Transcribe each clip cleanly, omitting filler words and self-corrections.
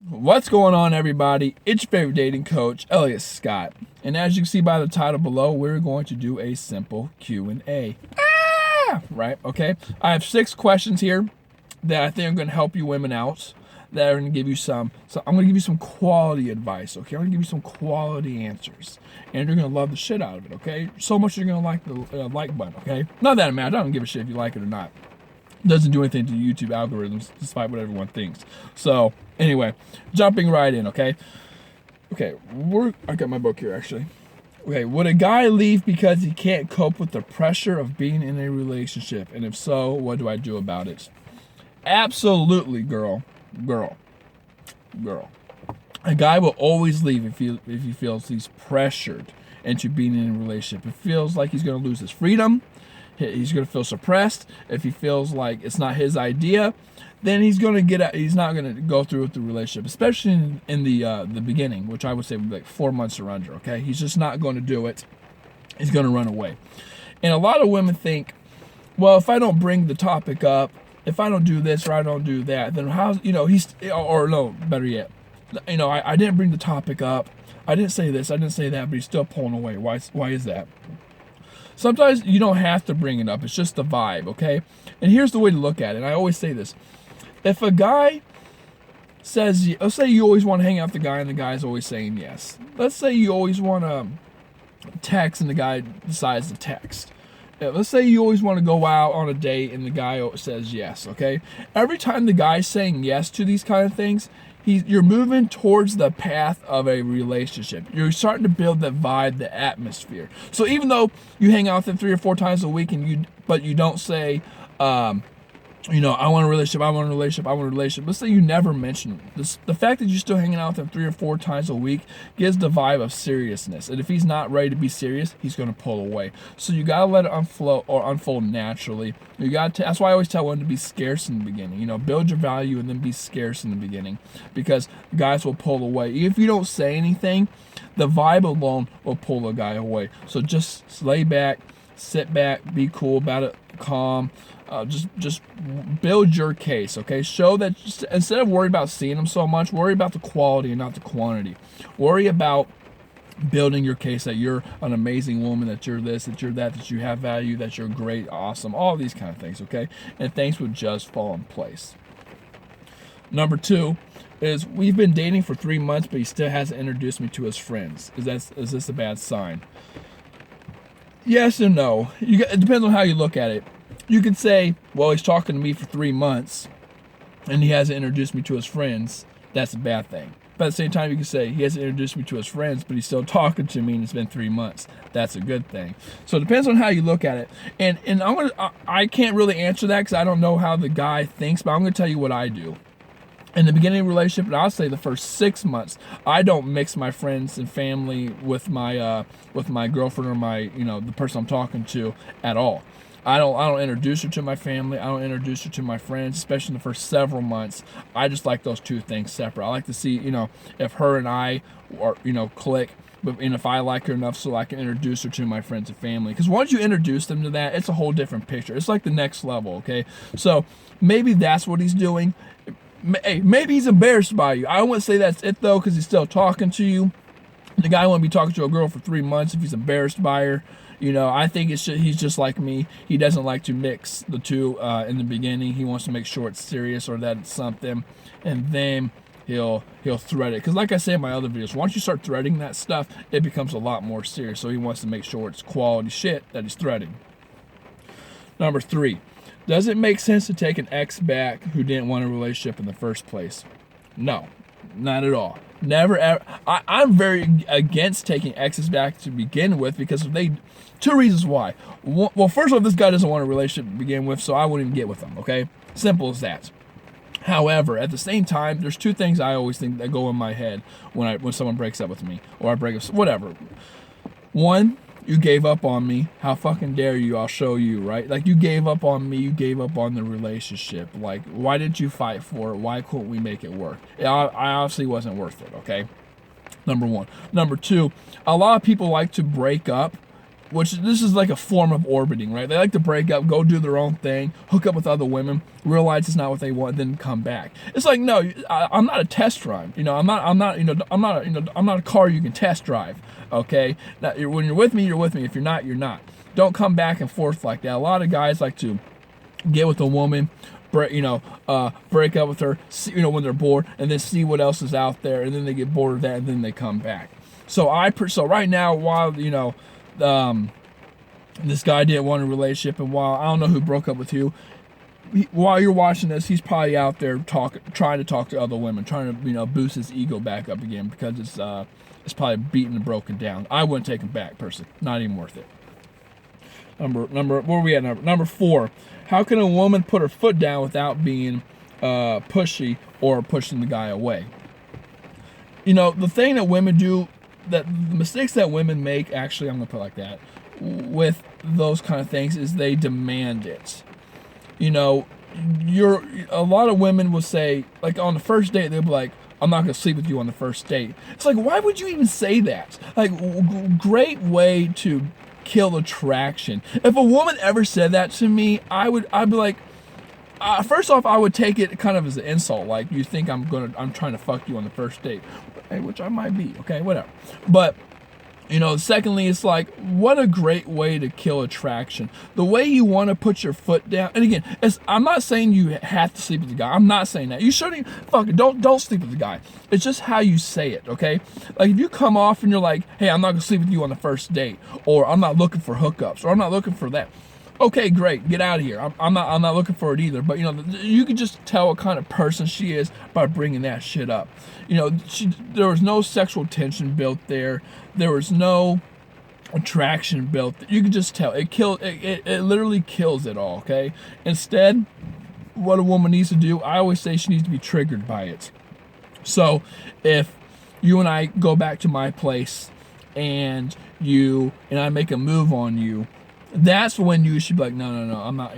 What's going on, everybody? It's your favorite dating coach, Elliot Scott. And as you can see by the title below, we're going to do a simple Q&A. Right? Okay. I have 6 questions here that I think are going to help you women out. That are going to give you I'm going to give you some quality advice, okay? I'm going to give you some quality answers. And you're going to love the shit out of it, okay? So much you're going to like the like button, okay? Not that it matters. I don't give a shit if you like it or not. It doesn't do anything to YouTube algorithms, despite what everyone thinks. So, anyway, jumping right in, okay? Okay, I got my book here, actually. Okay, would a guy leave because he can't cope with the pressure of being in a relationship? And if so, what do I do about it? Absolutely, girl. A guy will always leave if he feels he's pressured into being in a relationship. It feels like he's going to lose his freedom. He's going to feel suppressed. If he feels like it's not his idea, then he's going to get out. He's not going to go through with the relationship, especially in the beginning, which I would say would be like 4 months or under. Okay, he's just not going to do it. He's going to run away. And a lot of women think, well, if I don't bring the topic up, if I don't do this or I don't do that, then how's, or no, better yet, I didn't bring the topic up. I didn't say this, I didn't say that, but he's still pulling away. Why is that? Sometimes you don't have to bring it up. It's just the vibe, okay? And here's the way to look at it. And I always say this. If a guy says, let's say you always want to hang out with the guy and the guy's always saying yes. Let's say you always want to text and the guy decides to text. Let's say you always want to go out on a date and the guy says yes, okay? Every time the guy's saying yes to these kind of things, you're moving towards the path of a relationship. You're starting to build the vibe, the atmosphere. So even though you hang out with them 3 or 4 times a week but you don't say, I want a relationship, I want a relationship, I want a relationship. Let's say you never mention this. The fact that you're still hanging out with him 3 or 4 times a week gives the vibe of seriousness. And if he's not ready to be serious, he's going to pull away. So you got to let it unfold naturally. That's why I always tell women to be scarce in the beginning. Build your value and then be scarce in the beginning, because guys will pull away. If you don't say anything, the vibe alone will pull a guy away. So just lay back, sit back, be cool about it, calm. Just build your case, okay? Show that instead of worry about seeing them so much, worry about the quality and not the quantity. Worry about building your case that you're an amazing woman, that you're this, that you're that you have value, that you're great, awesome, all these kind of things, okay? And things would just fall in place. Number 2 is, we've been dating for 3 months, but he still hasn't introduced me to his friends. Is this a bad sign? Yes and no. It depends on how you look at it. You could say, well, he's talking to me for 3 months and he hasn't introduced me to his friends. That's a bad thing. But at the same time, you can say he hasn't introduced me to his friends, but he's still talking to me and it's been 3 months. That's a good thing. So it depends on how you look at it. And I can't really answer that because I don't know how the guy thinks, but I'm going to tell you what I do. In the beginning of a relationship, and I'll say the first 6 months, I don't mix my friends and family with my girlfriend or my the person I'm talking to at all. I don't introduce her to my family. I don't introduce her to my friends, especially in the first several months. I just like those two things separate. I like to see if her and I are click, and if I like her enough so I can introduce her to my friends and family. Because once you introduce them to that, it's a whole different picture. It's like the next level, okay? So maybe that's what he's doing. Hey, maybe he's embarrassed by you. I wouldn't say that's it though, because he's still talking to you. The guy wouldn't be talking to a girl for 3 months if he's embarrassed by her. I think he's just like me. He doesn't like to mix the two in the beginning. He wants to make sure it's serious or that it's something, and then he'll thread it. Because like I say in my other videos, once you start threading that stuff, it becomes a lot more serious. So he wants to make sure it's quality shit that he's threading. Number 3. Does it make sense to take an ex back who didn't want a relationship in the first place? No, not at all. Never ever. I'm very against taking exes back to begin with, because if 2 reasons why. Well, first of all, this guy doesn't want a relationship to begin with, so I wouldn't even get with him, okay? Simple as that. However, at the same time, there's 2 things I always think that go in my head when someone breaks up with me, or I break up, whatever. 1, you gave up on me. How fucking dare you? I'll show you, right? Like, you gave up on me. You gave up on the relationship. Like, why didn't you fight for it? Why couldn't we make it work? I obviously wasn't worth it, okay? Number 1. Number 2, a lot of people like to break up which this is like a form of orbiting, right? They like to break up, go do their own thing, hook up with other women, realize it's not what they want, then come back. It's like, no, I'm not a test drive. You know, I'm not a car you can test drive. Okay, now, when you're with me, you're with me. If you're not, you're not. Don't come back and forth like that. A lot of guys like to get with a woman, break up with her, when they're bored, and then see what else is out there, and then they get bored of that, and then they come back. So right now, while this guy didn't want a relationship, and while I don't know who broke up with who, while you're watching this, he's probably out there trying to talk to other women, trying to boost his ego back up again, because it's probably beaten and broken down. I wouldn't take him back personally. Not even worth it. Where are we at? Number 4. How can a woman put her foot down without being pushy or pushing the guy away? The thing that women do, the mistakes that women make, actually, I'm going to put it like that, with those kind of things, is they demand it. A lot of women will say, like, on the first date, they'll be like, I'm not going to sleep with you on the first date. It's like, why would you even say that? Like, great way to kill attraction. If a woman ever said that to me, I'd be like, first off, I would take it kind of as an insult. Like, you think I'm trying to fuck you on the first date, which I might be. Okay, whatever. But secondly, it's like, what a great way to kill attraction. The way you want to put your foot down. And again, I'm not saying you have to sleep with the guy. I'm not saying that. You shouldn't don't sleep with the guy. It's just how you say it, okay? Like, if you come off and you're like, hey, I'm not going to sleep with you on the first date, or I'm not looking for hookups, or I'm not looking for that. Okay, great, get out of here. I'm not looking for it either. But you can just tell what kind of person she is by bringing that shit up. There was no sexual tension built there. There was no attraction built. You can just tell. It literally kills it all. Okay. Instead, what a woman needs to do, I always say she needs to be triggered by it. So, if you and I go back to my place, and I make a move on you, that's when you should be like, no, I'm not,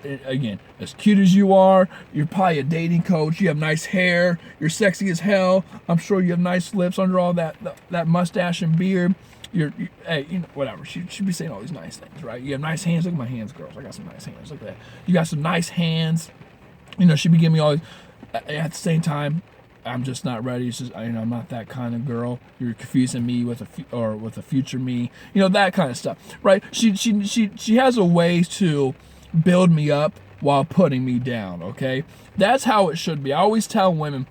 again, as cute as you are, you're probably a dating coach, you have nice hair, you're sexy as hell, I'm sure you have nice lips under all that mustache and beard, hey, whatever, she should be saying all these nice things, right? You have nice hands, look at my hands, girls, I got some nice hands, look at that, you got some nice hands, she'd be giving me all these, at the same time, I'm just not ready. It's just, I'm not that kind of girl. You're confusing me with a future me. That kind of stuff, right? She has a way to build me up while putting me down. Okay, that's how it should be. I always tell women,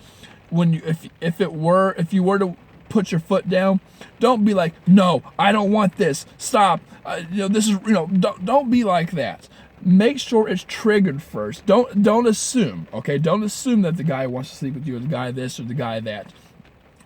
if you were to put your foot down, don't be like, no, I don't want this. Stop. This is don't be like that. Make sure it's triggered first. Don't assume, okay? Don't assume that the guy wants to sleep with you, or the guy this, or the guy that.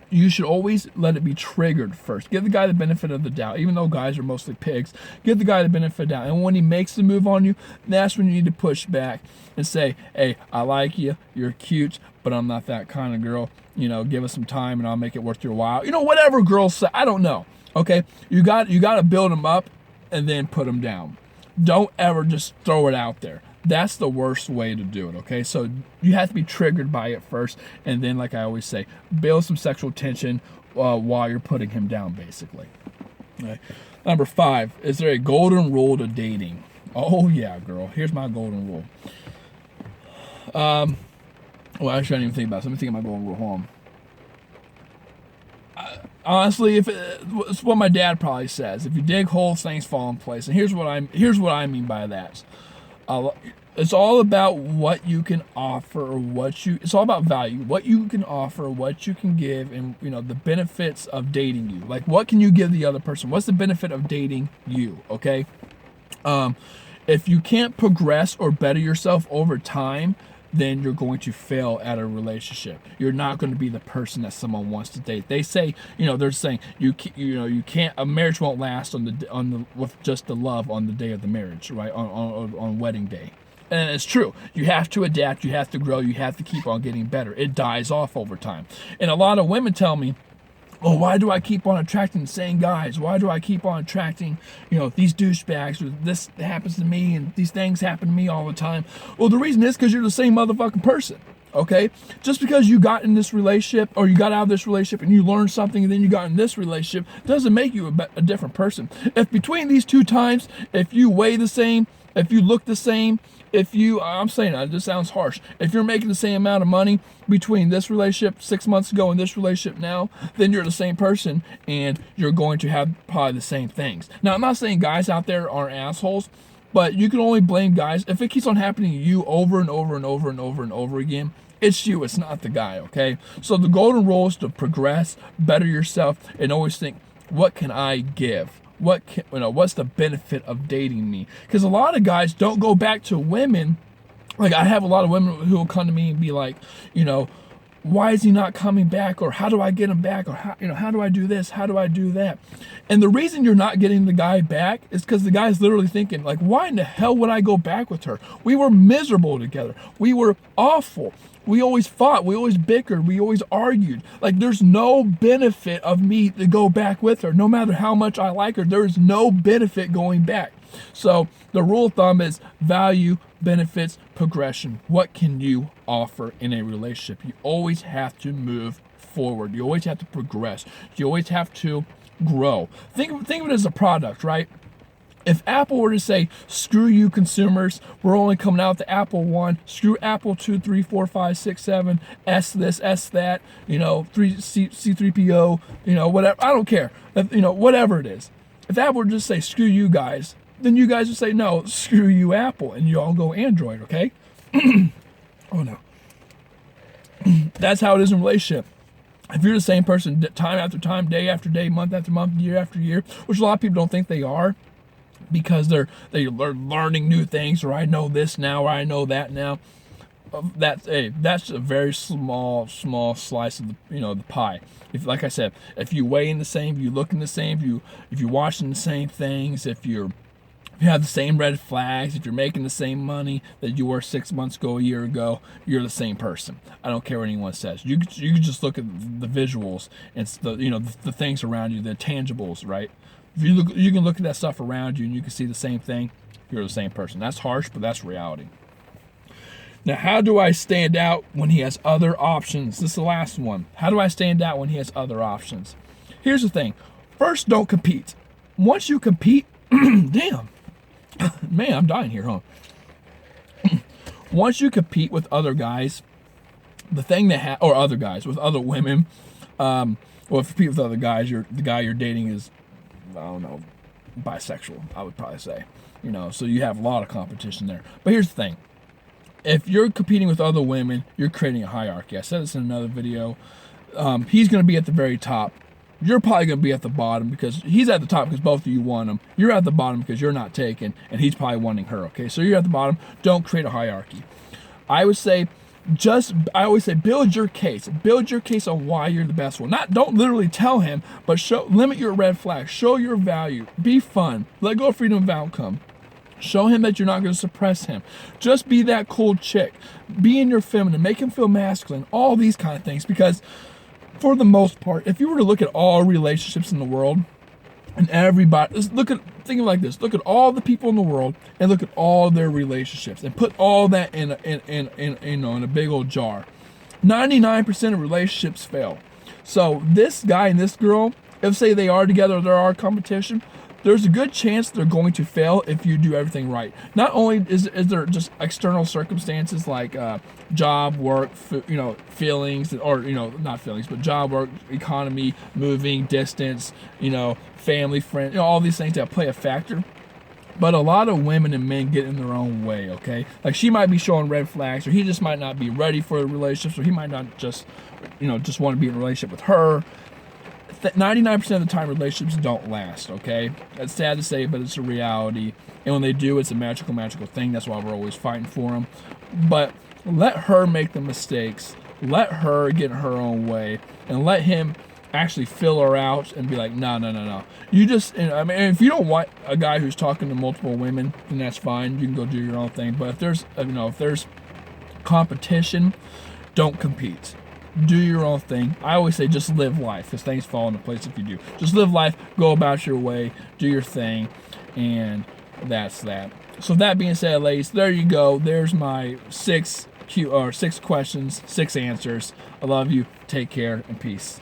You should always let it be triggered first. Give the guy the benefit of the doubt. Even though guys are mostly pigs, give the guy the benefit of the doubt. And when he makes the move on you, that's when you need to push back and say, hey, I like you, you're cute, but I'm not that kind of girl. Give us some time and I'll make it worth your while. Whatever girls say, I don't know, okay? You got to build them up and then put them down. Don't ever just throw it out there. That's the worst way to do it, okay? So you have to be triggered by it first, and then, like I always say, build some sexual tension while you're putting him down, basically. Okay. Number 5, is there a golden rule to dating? Oh, yeah, girl. Here's my golden rule. Well, actually, I didn't even think about it. So let me think of my golden rule. Hold on. Honestly, it's what my dad probably says. If you dig holes, things fall in place. And here's what I mean by that. It's all about what you can offer, it's all about value. What you can offer, what you can give, and the benefits of dating you. Like, what can you give the other person? What's the benefit of dating you? Okay. If you can't progress or better yourself over time, then you're going to fail at a relationship. You're not going to be the person that someone wants to date. They say, they're saying you can't. A marriage won't last with just the love on the day of the marriage, right? On wedding day. And it's true. You have to adapt. You have to grow. You have to keep on getting better. It dies off over time. And a lot of women tell me, oh, why do I keep on attracting the same guys? Why do I keep on attracting, these douchebags? Or this happens to me, and these things happen to me all the time. Well, the reason is because you're the same motherfucking person. Okay, just because you got in this relationship or you got out of this relationship and you learned something and then you got in this relationship doesn't make you a different person. If between these two times, if you weigh the same, if you look the same, if you, I'm saying that, this sounds harsh. If you're making the same amount of money between this relationship 6 months ago and this relationship now, then you're the same person and you're going to have probably the same things. Now, I'm not saying guys out there are assholes, but you can only blame guys. If it keeps on happening to you over and over and over and over and over again, it's you, it's not the guy, okay? So the golden rule is to progress, better yourself, and always think, what can I give? What's the benefit of dating me? Because a lot of guys don't go back to women. Like, I have a lot of women who will come to me and be like, why is he not coming back? Or how do I get him back? Or how do I do this? How do I do that? And the reason you're not getting the guy back is because the guy's literally thinking, like, why in the hell would I go back with her? We were miserable together. We were awful. We always fought. We always bickered. We always argued. Like, there's no benefit of me to go back with her. No matter how much I like her, there is no benefit going back. So the rule of thumb is value, benefits, progression. What can you offer in a relationship? You always have to move forward. You always have to progress. You always have to grow. Think of it as a product, right? If Apple were to say, screw you consumers, we're only coming out with the Apple 1, screw Apple 2, 3, 4, 5, 6, 7, S this, S that, C3PO, whatever, I don't care, whatever it is. If Apple were to just say, screw you guys, then you guys would say, no, screw you Apple, and you all go Android, okay? Oh no. That's how it is in a relationship. If you're the same person time after time, day after day, month after month, year after year, which a lot of people don't think they are, because they're learning new things, or I know this now, or I know that now. That's a very small slice of the pie. If, like I said, if you weigh in the same, if you look in the same, if you're watching the same things, if you have the same red flags, if you're making the same money that you were 6 months ago, a year ago, you're the same person. I don't care what anyone says. You can just look at the visuals and the things around you, the tangibles, right? If you can look at that stuff around you and you can see the same thing, you're the same person. That's harsh, but that's reality. Now, how do I stand out when he has other options? This is the last one. How do I stand out when he has other options? Here's the thing. First, don't compete. Once you compete, damn, man, I'm dying here, huh? Once you compete with other guys, or other guys, with other women, if you compete with other guys, the guy you're dating is, I don't know, bisexual, I would probably say. So you have a lot of competition there. But here's the thing. If you're competing with other women, you're creating a hierarchy. I said this in another video. He's going to be at the very top. You're probably going to be at the bottom because he's at the top because both of you want him. You're at the bottom because you're not taken, and he's probably wanting her, okay? So you're at the bottom. Don't create a hierarchy. I always say build your case. Build your case on why you're the best one. Don't literally tell him, but limit your red flags. Show your value. Be fun. Let go of freedom of outcome. Show him that you're not going to suppress him. Just be that cool chick. Be in your feminine. Make him feel masculine. All these kind of things. Because for the most part, if you were to look at all relationships in the world, and everybody, think of it like this. Look at all the people in the world and look at all their relationships and put all that in a big old jar. 99% of relationships fail. So this guy and this girl, if say they are together or there are competition, there's a good chance they're going to fail if you do everything right. Not only is there just external circumstances like job, work, feelings, or not feelings, but job, work, economy, moving, distance, family, friend, all these things that play a factor. But a lot of women and men get in their own way, okay? Like, she might be showing red flags, or he just might not be ready for a relationship, or he might not just want to be in a relationship with her. 99% of the time, relationships don't last, okay? That's sad to say, but it's a reality. And when they do, it's a magical thing. That's why we're always fighting for them. But let her make the mistakes. Let her get in her own way. And let him actually fill her out and be like, no. You just, if you don't want a guy who's talking to multiple women, then that's fine. You can go do your own thing. But if there's competition, don't compete. Do your own thing. I always say just live life, because things fall into place if you do. Just live life, go about your way, do your thing, and that's that. So that being said, ladies, there you go. There's my 6 6 questions, 6 answers. I love you. Take care and peace.